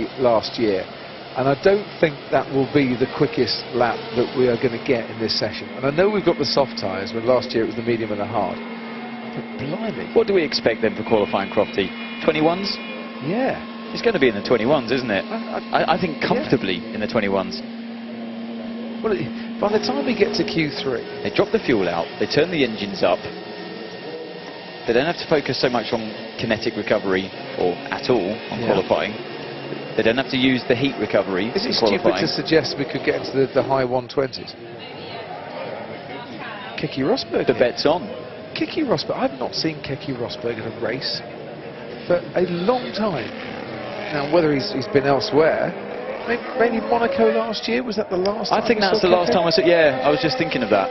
Prix last year. And I don't think that will be the quickest lap that we are going to get in this session. And I know we've got the soft tyres, when last year it was the medium and the hard. But blimey. What do we expect then for qualifying, Crofty? 21s? Yeah. It's going to be in the 21s, isn't it? I think comfortably in the 21s. Well, by the time we get to Q3... They drop the fuel out, they turn the engines up. They don't have to focus so much on kinetic recovery, or at all, on qualifying. They don't have to use the heat recovery. Is it stupid to suggest we could get into the high 120s? Keke Rosberg. The bet's on. Keke Rosberg. I've not seen Keke Rosberg in a race for a long time. Now, whether he's been elsewhere, maybe Monaco last year, was that the last time? I think that's the last time I saw. Yeah, I was just thinking of that.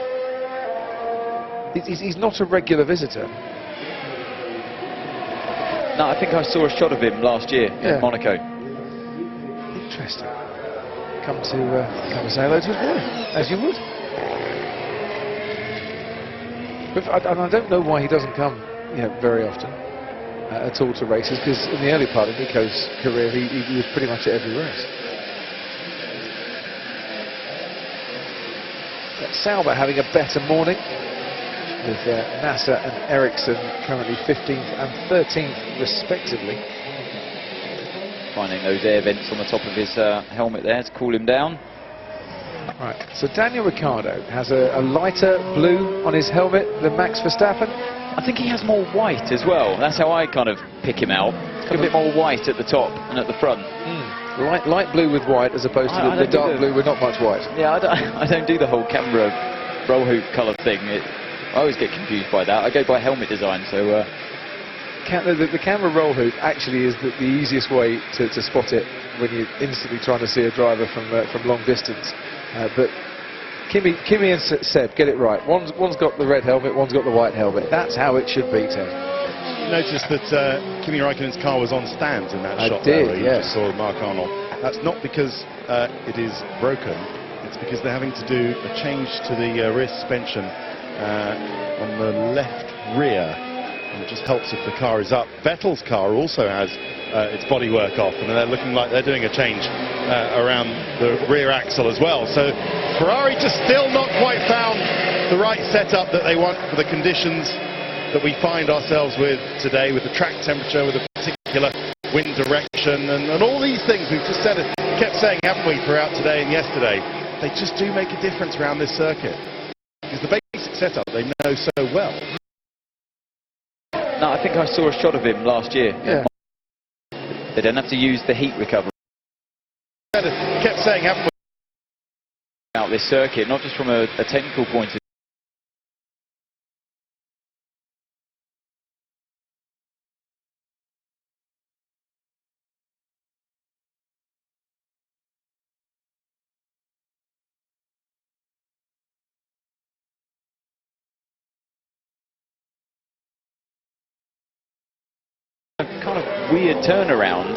He's not a regular visitor. No, I think I saw a shot of him last year in Monaco. Interesting. Come to say hello to his boy, as you would. But I don't know why he doesn't come, very often at all to races, because in the early part of Nico's career, he was pretty much at every race. Sauber having a better morning, with Nasser and Ericsson currently 15th and 13th respectively. Finding those air vents on the top of his helmet there to cool him down. Right, so Daniel Ricciardo has a lighter blue on his helmet than Max Verstappen. I think he has more white as well. That's how I kind of pick him out. It's got a bit more white at the top and at the front. Light blue with white as opposed to the dark blue with not much white. Yeah, I don't do the whole camera roll hoop colour thing. I always get confused by that. I go by helmet design, so... The camera roll hoop actually is the easiest way to spot it when you're instantly trying to see a driver from long distance. But Kimi and Seb get it right. One's got the red helmet, one's got the white helmet. That's how it should be, Ted. You noticed that Kimi Raikkonen's car was on stands in that shot. I did, there, you just saw Mark Arnold. That's not because it is broken. It's because they're having to do a change to the rear suspension on the left rear. And it just helps if the car is up. Vettel's car also has its bodywork off, and they're looking like they're doing a change around the rear axle as well. So Ferrari just still not quite found the right setup that they want for the conditions that we find ourselves with today, with the track temperature, with a particular wind direction, and all these things we've just kept saying, haven't we, throughout today and yesterday. They just do make a difference around this circuit, because the basic setup they know so well. No, I think I saw a shot of him last year. Yeah. They don't have to use the heat recovery. Kept saying, haven't we, out this circuit, not just from a technical point of view. Kind of weird turnaround.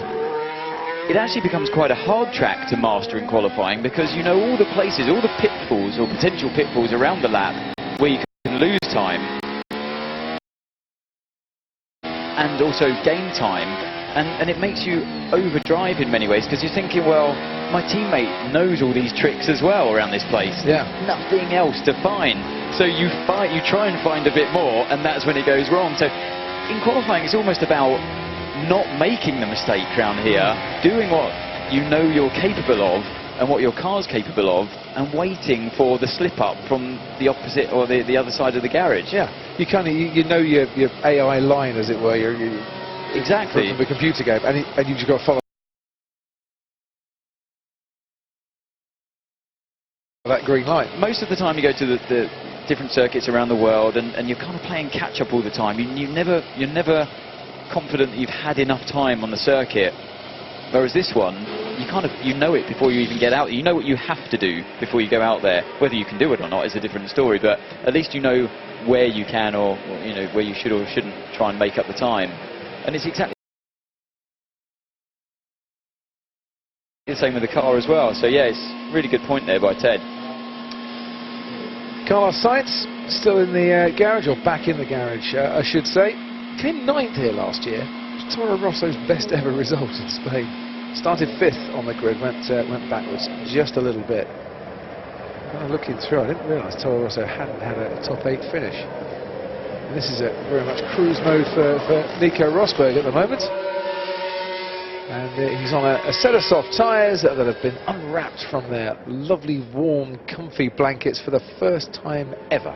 It actually becomes quite a hard track to master in qualifying, because you know all the places, all the pitfalls or potential pitfalls around the lap where you can lose time and also gain time, and it makes you overdrive in many ways, because you're thinking, well, my teammate knows all these tricks as well around this place. Yeah. Nothing else to find. So you try and find a bit more, and that's when it goes wrong. So in qualifying, it's almost about not making the mistake around here, doing what you know you're capable of and what your car's capable of, and waiting for the slip up from the opposite or the other side of the garage. Yeah, you kind of you know your AI line, as it were. Exactly. From the computer game, and you just got to follow that green light. Most of the time you go to the different circuits around the world, and you're kind of playing catch up all the time. You're never confident that you've had enough time on the circuit, whereas this one, you know it before you even get out. You know what you have to do before you go out there. Whether you can do it or not is a different story, but at least you know where you can, or you know where you should or shouldn't try and make up the time. And it's exactly the same with the car as well. So yeah, it's a really good point there by Ted. Carlos Sainz still in the garage, or back in the garage, I should say. Came 9th here last year. Toro Rosso's best ever result in Spain. started 5th on the grid, went backwards just a little bit. Kind of looking through, I didn't realise Toro Rosso hadn't had a top 8 finish. And this is a very much cruise mode for Nico Rosberg at the moment. And he's on a set of soft tyres that have been unwrapped from their lovely, warm, comfy blankets for the first time ever.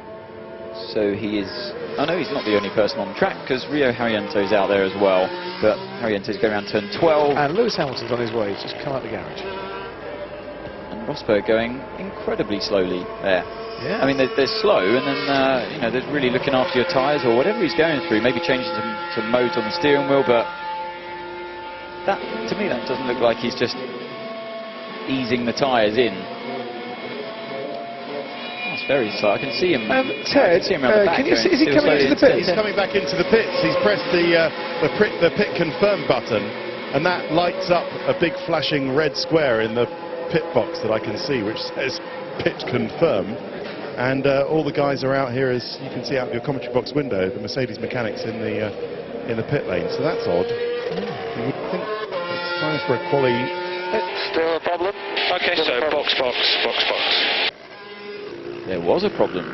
So he is... I know he's not the only person on the track, because Rio Haryanto's out there as well, but Haryanto's going around turn 12. And Lewis Hamilton's on his way, he's just come out the garage. And Rosberg going incredibly slowly there. Yeah. I mean, they're slow, and then, you know, they're really looking after your tyres or whatever he's going through, maybe changing some modes on the steering wheel, but that, to me, that doesn't look like he's just easing the tyres in. It's very slow. I can see him. Ted, can you see, is he coming into the pits? He's coming back into the pits. He's pressed the pit confirm button, and that lights up a big flashing red square in the pit box that I can see, which says pit confirm. And all the guys are out here, as you can see out of your commentary box window, the Mercedes mechanics in the pit lane. So that's odd. You would think it's time for a quali. Still a problem? Okay, so box. There was a problem.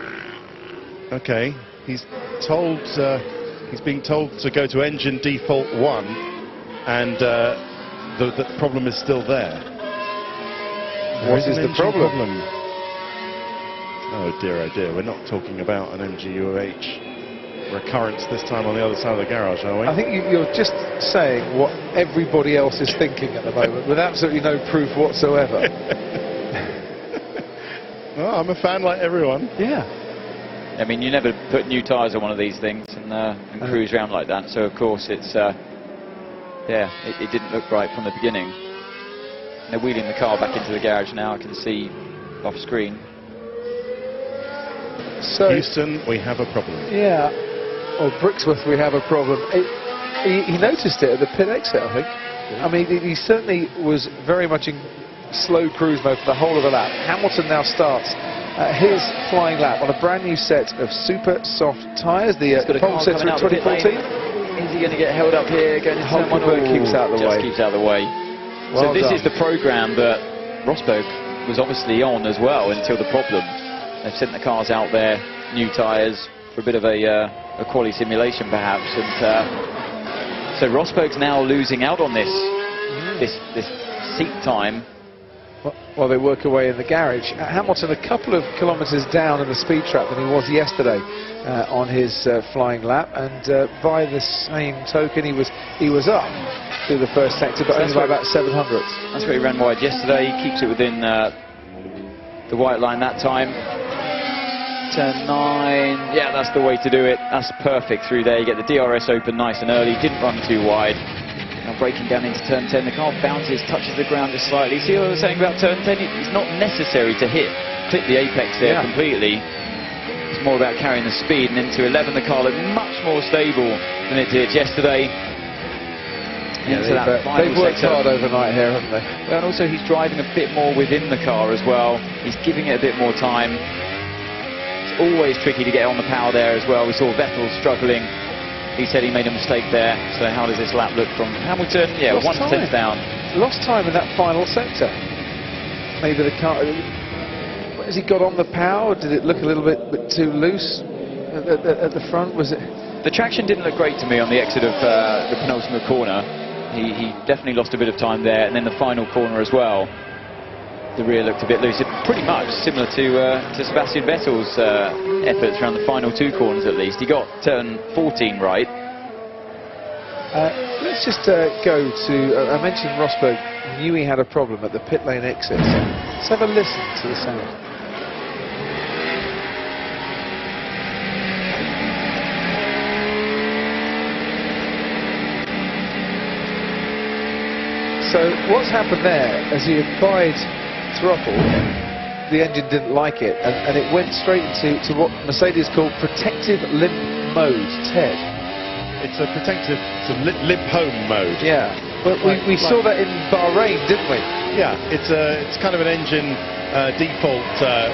Okay, he's told he's being told to go to engine default 1, and the problem is still there. What is the problem? Oh dear, we're not talking about an MGUH recurrence this time on the other side of the garage, are we? I think you're just saying what everybody else is thinking at the moment, with absolutely no proof whatsoever. Well, I'm a fan like everyone. Yeah. I mean, you never put new tyres on one of these things and cruise around like that, so of course it's, yeah, it didn't look right from the beginning. And they're wheeling the car back into the garage now, I can see off screen. So, Houston, we have a problem. Yeah, or Brixworth, we have a problem. He noticed it at the pit exit, I think. I mean, he certainly was very much in slow cruise mode for the whole of the lap. Hamilton now starts his flying lap on a brand new set of super soft tyres. The pole set through 2014. Is he going to get held up here? Going to turn one? Keeps out of the way. Keeps out of the way. Well so this done. is the programme that Rosberg was obviously on as well until the problem. They've sent the cars out there, new tyres, for a bit of a quali simulation perhaps, and so Rosberg's now losing out on this seat time. While they work away in the garage. Hamilton a couple of kilometres down in the speed trap than he was yesterday on his flying lap, and by the same token he was up through the first sector, but only by about 700. That's where he ran wide yesterday. He keeps it within the white line that time. Turn 9, yeah, that's the way to do it. That's perfect through there. You get the DRS open nice and early, didn't run too wide. Now breaking down into turn 10, the car bounces, touches the ground just slightly. See what I was saying about turn 10? It's not necessary to clip the apex there completely. It's more about carrying the speed, and into 11 the car looked much more stable than it did yesterday. Yeah, they've worked hard overnight here, haven't they? Well, and also he's driving a bit more within the car as well. He's giving it a bit more time. It's always tricky to get on the power there as well. We saw Vettel struggling. He said he made a mistake there. So how does this lap look from Hamilton? Yeah, 1/10 down. Lost time in that final sector. Maybe the car... Has he got on the power? Did it look a little bit too loose at the front? Was it? The traction didn't look great to me on the exit of the penultimate corner. He definitely lost a bit of time there, and then the final corner as well. The rear looked a bit loose, pretty much similar to Sebastian Vettel's efforts around the final 2 corners at least. He got turn 14 right. Let's just go to, I mentioned Rosberg knew he had a problem at the pit lane exit. Let's have a listen to the sound. So what's happened there, as he applied throttle, the engine didn't like it, and it went straight into what Mercedes called protective limp mode. Ted? It's a protective, it's a limp home mode. Yeah, but we saw that in Bahrain, didn't we? Yeah, it's kind of an engine default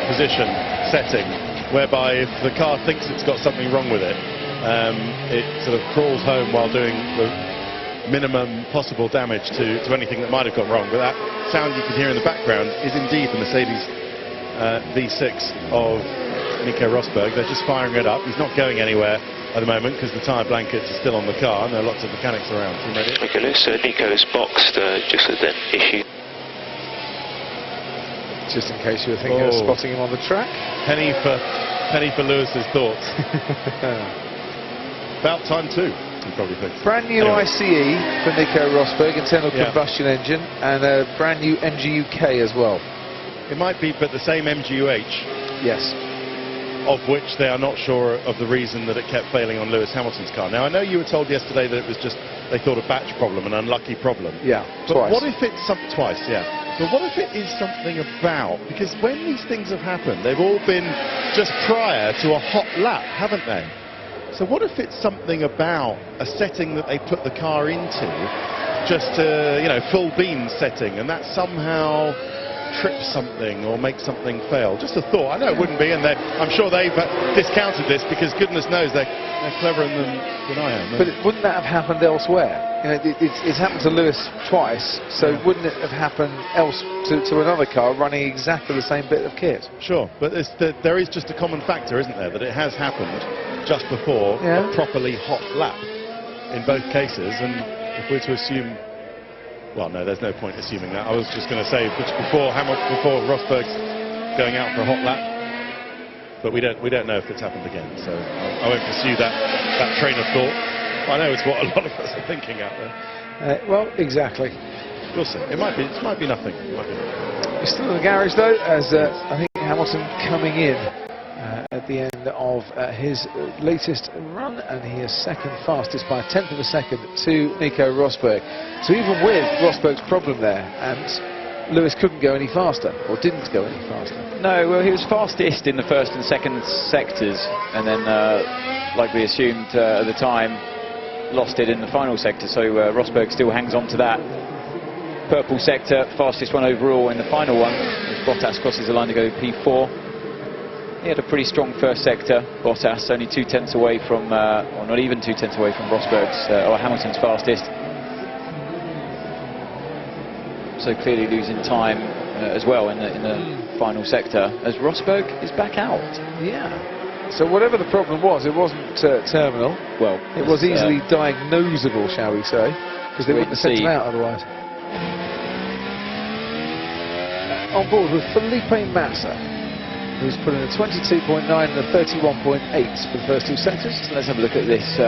position setting, whereby if the car thinks it's got something wrong with it, it sort of crawls home while doing minimum possible damage to anything that might have gone wrong. But that sound you can hear in the background is indeed the Mercedes V6 of Nico Rosberg. They're just firing it up. He's not going anywhere at the moment because the tyre blankets are still on the car and there are lots of mechanics around. You ready? Okay, Nico's boxed just as an issue. Just in case you were thinking of spotting him on the track. Penny for Lewis's thoughts. About time too, you probably think. Brand new ICE for Nico Rosberg, internal combustion engine, and a brand new MGU-K as well. It might be, but the same MGU-H. Yes. Of which they are not sure of the reason that it kept failing on Lewis Hamilton's car. Now, I know you were told yesterday that it was just, they thought, a batch problem, an unlucky problem. Yeah, but twice. What if it's twice, yeah. But what if it is something about, because when these things have happened, they've all been just prior to a hot lap, haven't they? So what if it's something about a setting that they put the car into, just to, you know, full beam setting, and that somehow trips something or makes something fail? Just a thought. I know it wouldn't be, and I'm sure they've discounted this because goodness knows they're cleverer than I am. But wouldn't that have happened elsewhere? You know, it's happened to Lewis twice, so wouldn't it have happened else to another car running exactly the same bit of kit? Sure, but there is just a common factor, isn't there, that it has happened just before a properly hot lap in both cases, and if we're to assume, well, no, there's no point assuming that. I was just going to say before Rosberg's going out for a hot lap, but we don't know if it's happened again, so I won't pursue that train of thought. I know it's what a lot of us are thinking out there. Well, exactly. We'll see. It might be nothing. We're still in the garage though, as I think Hamilton coming in at the end of his latest run, and he is second fastest by 1/10 of a second to Nico Rosberg. So even with Rosberg's problem there, and Lewis couldn't go any faster, or didn't go any faster. No, well, he was fastest in the first and second sectors, and then, like we assumed at the time, lost it in the final sector, so Rosberg still hangs on to that purple sector, fastest one overall in the final one. Bottas crosses the line to go P4. He had a pretty strong first sector, Bottas, only 2/10 away from, or not even 2/10 away from Rosberg's, or Hamilton's fastest. So clearly losing time as well in the final sector, as Rosberg is back out. Yeah. So whatever the problem was, it wasn't terminal. Well, it was easily diagnosable, shall we say, because they wouldn't have sent him out otherwise. On board with Felipe Massa, who's put in a 22.9 and a 31.8 for the first two sectors. So let's have a look at this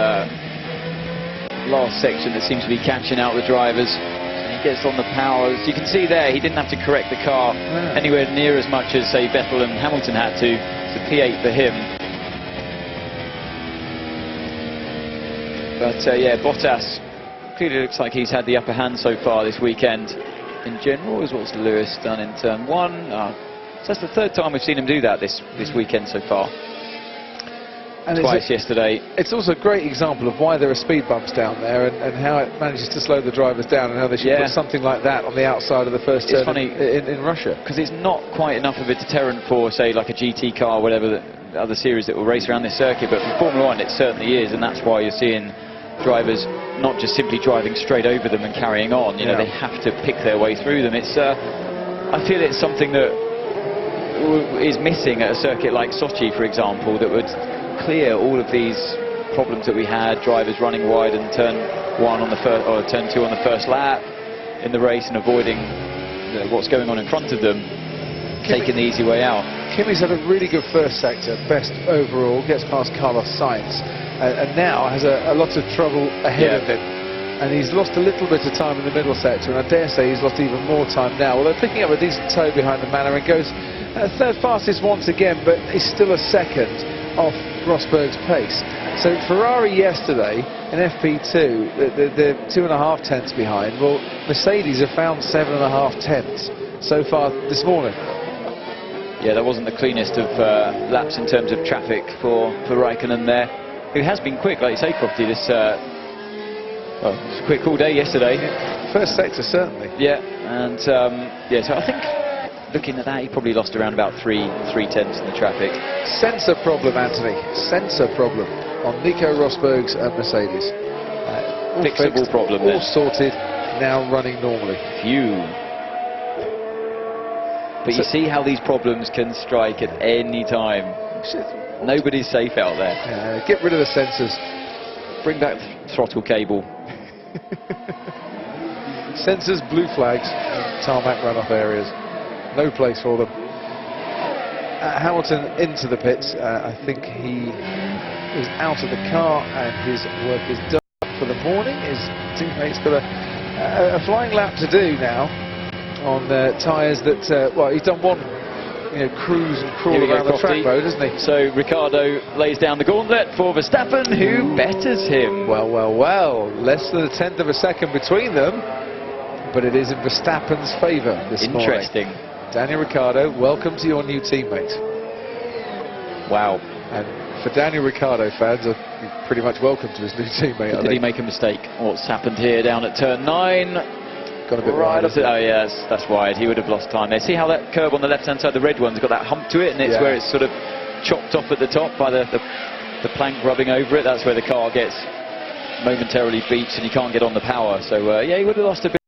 last section that seems to be catching out the drivers. He gets on the powers. You can see there he didn't have to correct the car anywhere near as much as, say, Vettel and Hamilton had to. It's a P8 for him. But yeah, Bottas clearly looks like he's had the upper hand so far this weekend. In general, as what's Lewis done in turn one. So that's the third time we've seen him do that this weekend so far. And twice yesterday. It's also a great example of why there are speed bumps down there, and how it manages to slow the drivers down, and how they should put something like that on the outside of the first turn. It's funny in Russia, because it's not quite enough of a deterrent for, say, like a GT car or whatever, the other series that will race around this circuit, but for Formula 1 it certainly is, and that's why you're seeing drivers not just simply driving straight over them and carrying on. You know, they have to pick their way through them. It's I feel it's something that is missing at a circuit like Sochi, for example, that would clear all of these problems that we had, drivers running wide in turn one on the first, or turn two on the first lap in the race, and avoiding what's going on in front of them, taking the easy way out. Kimi's had a really good first sector, best overall, gets past Carlos Sainz, and now has a lot of trouble ahead of him. And he's lost a little bit of time in the middle sector, and I dare say he's lost even more time now, although picking up a decent toe behind the Manor, and goes third fastest once again, but is still a second off Rosberg's pace. So Ferrari yesterday in FP2, they're 2.5 tenths behind. Well, Mercedes have found 7.5 tenths so far this morning. Yeah, that wasn't the cleanest of laps in terms of traffic for Raikkonen there, who has been quick, like you say, Crofty. This well, it was quick all day yesterday. First sector, certainly. Yeah, and yeah, so I think looking at that, he probably lost around about 3 tenths in the traffic. Sensor problem, Anthony. Sensor problem on Nico Rosberg's Mercedes. fixable fixed, problem all then. sorted, now running normally. Phew. But you see how these problems can strike at any time. Nobody's safe out there. Get rid of the sensors. Bring back the throttle cable. Sensors, blue flags, tarmac runoff areas. No place for them. Hamilton into the pits. I think he is out of the car and his work is done for the morning. His teammates got a flying lap to do now on tyres that, well, he's done one cruise and crawl around the track road, hasn't he? So Ricciardo lays down the gauntlet for Verstappen, who betters him. Well, well, well. Less than a tenth of a second between them, but it is in Verstappen's favour this morning. Interesting. Daniel Ricciardo, welcome to your new teammate. Wow. And for Daniel Ricciardo fans, you're pretty much welcome to his new teammate. Did he make a mistake? What's happened here down at turn 9? Got a bit right wide. up to, oh yes, that's wide. He would have lost time there. See how that curve on the left-hand side, the red one's got that hump to it, and it's where it's sort of chopped off at the top by the plank rubbing over it. That's where the car gets momentarily beeped and you can't get on the power. So yeah, he would have lost a bit.